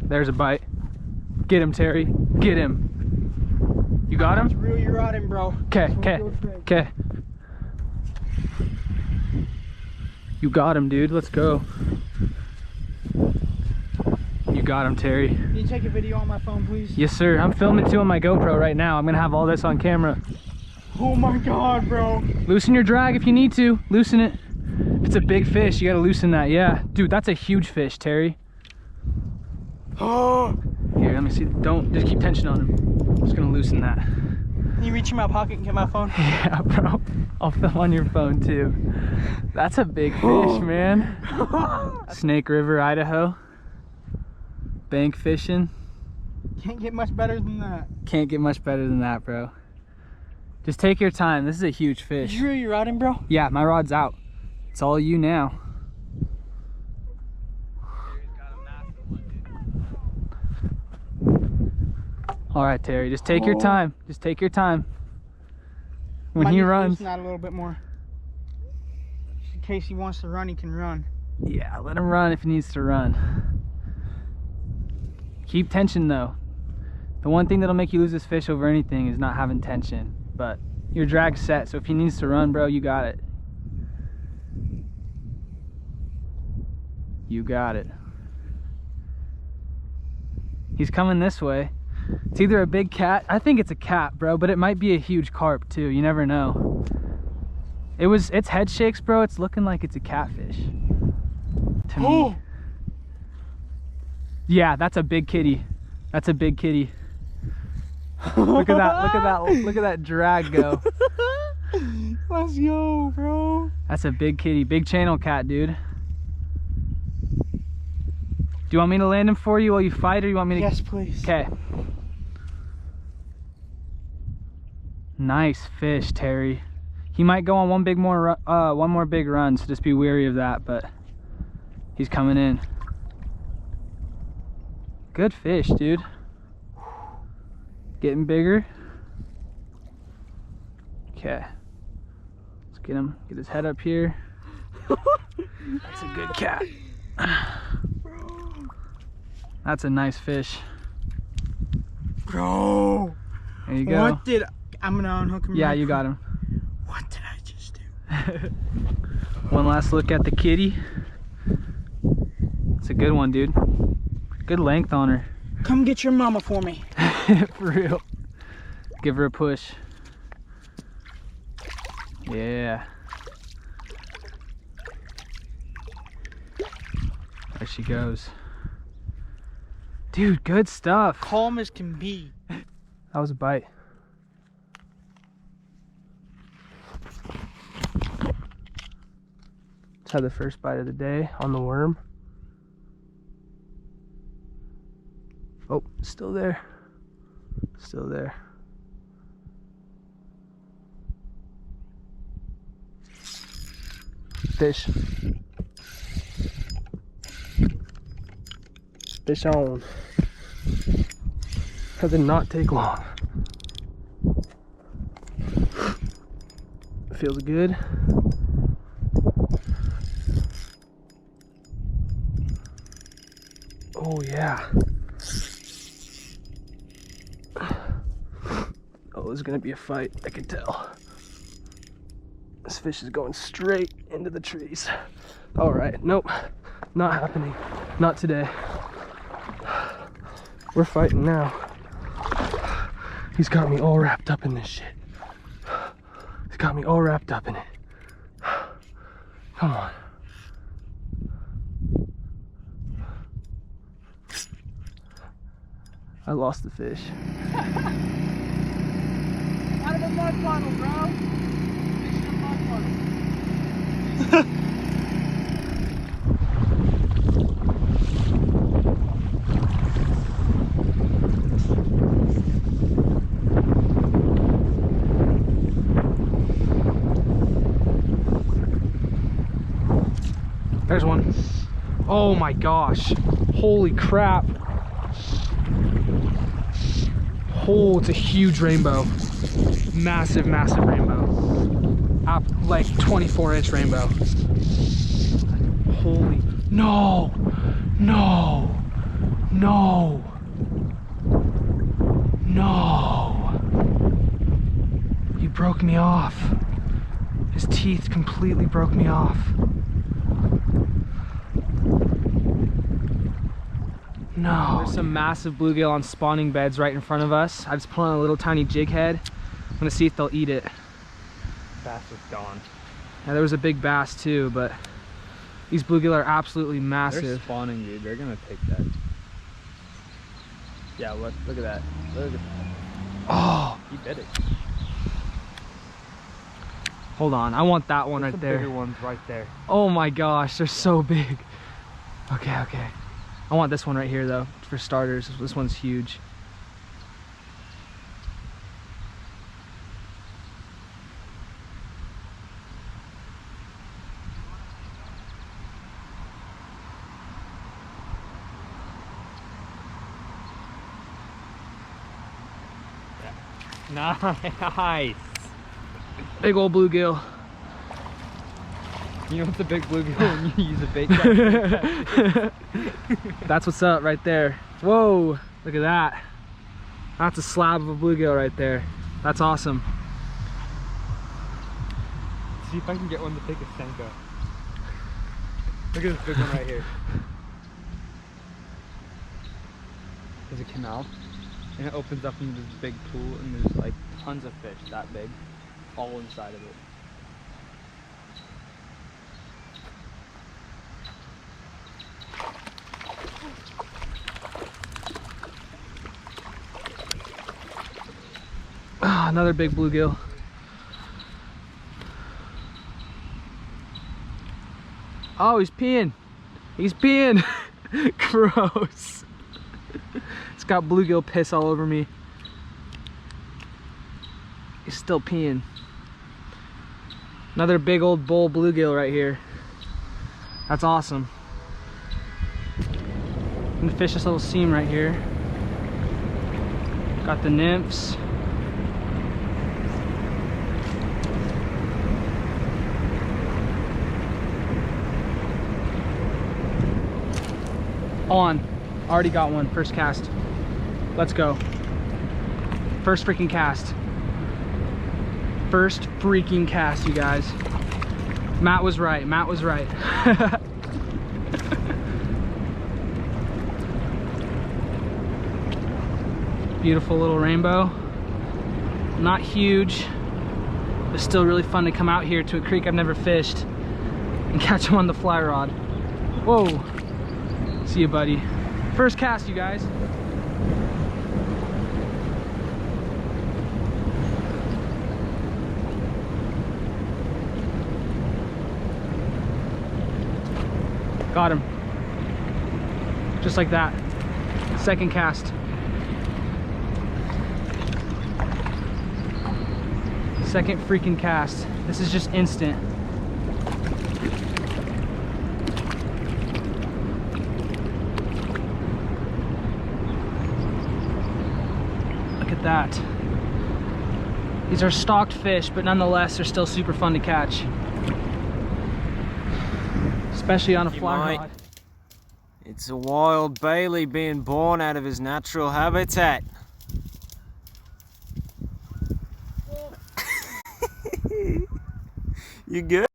There's a bite. Get him, Terry. Get him. You got him? Reel your rod in, bro. Okay, okay, okay. You got him, dude. Let's go. You got him, Terry. Can you take a video on my phone, please? Yes, sir. I'm filming too on my GoPro right now. I'm gonna have all this on camera. Oh my God, bro. Loosen your drag if you need to. Loosen it. If it's a big fish, you gotta loosen that. Yeah. Dude, that's a huge fish, Terry. Oh. Here, let me see. Don't, just keep tension on him. I'm just gonna loosen that. Can you reach in my pocket and get my phone? Yeah, bro. I'll film on your phone too. That's a big fish, man. Snake River, Idaho. Bank fishing. Can't get much better than that. Can't get much better than that, bro. Just take your time. This is a huge fish. Did you reel your rod in, bro? Yeah, my rod's out. It's all you now. All right, Terry, just take your time. Just take your time. When he runs. Loosen that a little bit more. Just in case he wants to run, he can run. Yeah, let him run if he needs to run. Keep tension though. The one thing that'll make you lose this fish over anything is not having tension. But your drag's set, so if he needs to run, bro, you got it. You got it. He's coming this way. It's either a big cat. I think it's a cat, bro, but it might be a huge carp too. You never know. It's head shakes, bro. It's looking like it's a catfish to me. Yeah, that's a big kitty. That's a big kitty. Look at that, look at that, look at that drag go. Let's go, bro. That's a big kitty, big channel cat, dude. Do you want me to land him for you while you fight, or you want me to? Yes, please. Okay. Nice fish, Terry. He might go on one more big run, so just be wary of that, but he's coming in. Good fish, dude. Getting bigger. Okay. Let's get him, get his head up here. That's a good cat. That's a nice fish. Bro. There you go. I'm gonna unhook him. Yeah, you got him. What did I just do? One last look at the kitty. It's a good one, dude. Good length on her. Come get your mama for me. For real. Give her a push. Yeah. There she goes. Dude, good stuff. Calm as can be. That was a bite. Let's have the first bite of the day on the worm. Oh, still there. Still there. Fish. Fish on. That did not take long. Feels good. Oh yeah. Oh, this is gonna be a fight, I can tell. This fish is going straight into the trees. All right, nope, not happening. Not today. We're fighting now. He's got me all wrapped up in this shit. He's got me all wrapped up in it. Come on. I lost the fish. Out of a mud puddle, bro. Fish in a mud puddle. There's one. Oh my gosh. Holy crap. Oh, it's a huge rainbow. Massive, massive rainbow. Up like 24-inch rainbow. Holy, no, no, No. No. He broke me off. His teeth completely broke me off. No. There's some massive bluegill on spawning beds right in front of us. I just put on a little tiny jig head. I'm gonna see if they'll eat it. Bass was gone. Yeah, there was a big bass too, but these bluegill are absolutely massive. They're spawning, dude. They're gonna take that. Yeah, look at that. Look at that. Oh, He bit it. hold on. I want that one There's right some there. bigger ones right there. Oh my gosh, they're so big. Okay, okay. I want this one right here though, for starters. This one's huge. Nice. Big old bluegill. You know what's a big bluegill when you use a bait trap? That's what's up right there. Whoa, look at that. That's a slab of a bluegill right there. That's awesome. See if I can get one to take a Senko. Look at this big one right here. There's a canal, and it opens up into this big pool, and there's like tons of fish that big, all inside of it. Ah, another big bluegill. Oh, he's peeing. He's peeing. Gross. It's got bluegill piss all over me. He's still peeing. Another big old bull bluegill right here. That's awesome. I'm gonna fish this little seam right here. Got the nymphs. On. Already got one. First cast. Let's go. First freaking cast. First freaking cast, you guys. Matt was right. Matt was right. Beautiful little rainbow. Not huge, but still really fun to come out here to a creek I've never fished and catch them on the fly rod. Whoa. See you, buddy. First cast, you guys. Got him. Just like that. Second cast. Second freaking cast. This is just instant. Look at that. These are stocked fish, but nonetheless, they're still super fun to catch. Especially on a fly rod. It's a wild Bailey being born out of his natural habitat. You good?